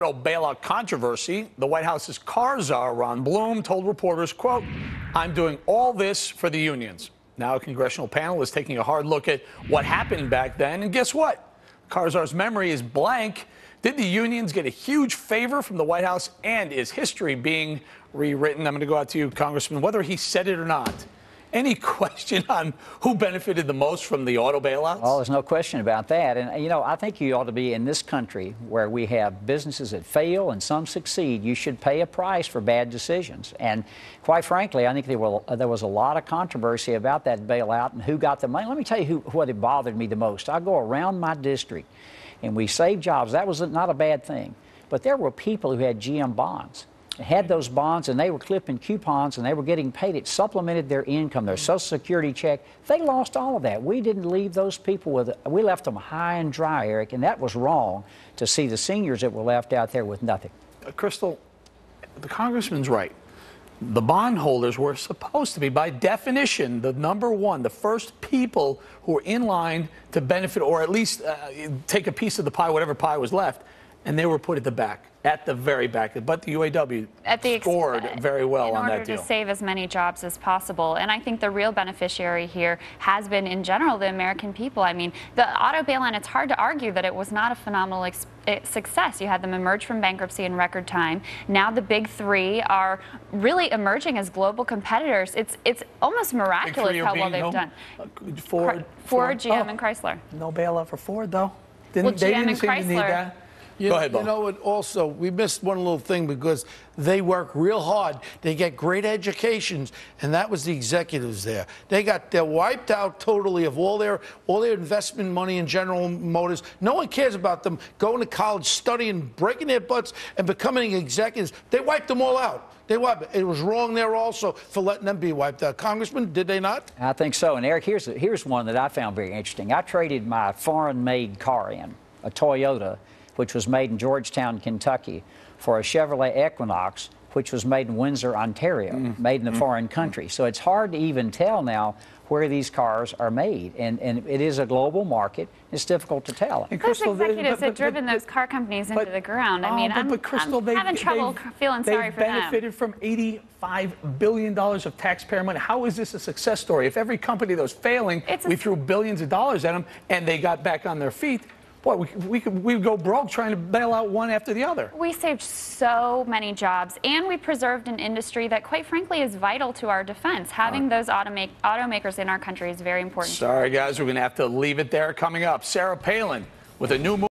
Bailout controversy, the White House's car czar, Ron Bloom, told reporters, quote, "I'm doing all this for the unions." Now a congressional panel is taking a hard look at what happened back then, and guess what? Car czar's memory is blank. Did the unions get a huge favor from the White House, and is history being rewritten? I'm going to go out to you, Congressman, whether he said it or not. Any question on who benefited the most from the auto bailouts? Well, there's no question about that. And, you know, I think you ought to be in this country where we have businesses that fail and some succeed. You should pay a price for bad decisions. And quite frankly, I think there was a lot of controversy about that bailout and who got the money. Let me tell you what it bothered me the most. I go around my district and we save jobs. That was not a bad thing. But there were people who had GM bonds. Had those bonds, and they were clipping coupons, and they were getting paid. It supplemented their income, their Social Security check. They lost all of that. We didn't leave those people with it. We left them high and dry, Eric, and that was wrong to see the seniors that were left out there with nothing. Crystal, the congressman's right. The bondholders were supposed to be, by definition, the number one, the first people who were in line to benefit, or at least take a piece of the pie, whatever pie was left, and they were put at the back. At the very back, but the UAW scored very well on that deal. In order to save as many jobs as possible. And I think the real beneficiary here has been, in general, the American people. I mean, the auto bailout, it's hard to argue that it was not a phenomenal success. You had them emerge from bankruptcy in record time. Now the big three are really emerging as global competitors. It's almost miraculous how well they've done. Ford, GM, and Chrysler. No bailout for Ford, though. Well, they GM didn't and seem to need Chrysler. that. Go ahead, Bo. You know what, also, we missed one little thing because they work real hard. They get great educations, and that was the executives there. They're wiped out totally of all their investment money in General Motors. No one cares about them going to college, studying, breaking their butts, and becoming executives. They wiped them all out. It was wrong there also for letting them be wiped out. Congressman, did they not? I think so. And Eric, here's one that I found very interesting. I traded my foreign-made car in, a Toyota, which was made in Georgetown, Kentucky, for a Chevrolet Equinox, which was made in Windsor, Ontario, made in a foreign country. So it's hard to even tell now where these cars are made. And it is a global market. It's difficult to tell. And those executives have driven those car companies into the ground. I mean, I'm having trouble feeling sorry for them. They benefited from $85 billion of taxpayer money. How is this a success story? If every company that was failing, we threw billions of dollars at them and they got back on their feet, boy, we'd go broke trying to bail out one after the other. We saved so many jobs, and we preserved an industry that, quite frankly, is vital to our defense. Having those automakers in our country is very important. Sorry, guys, we're going to have to leave it there. Coming up, Sarah Palin with a new movie.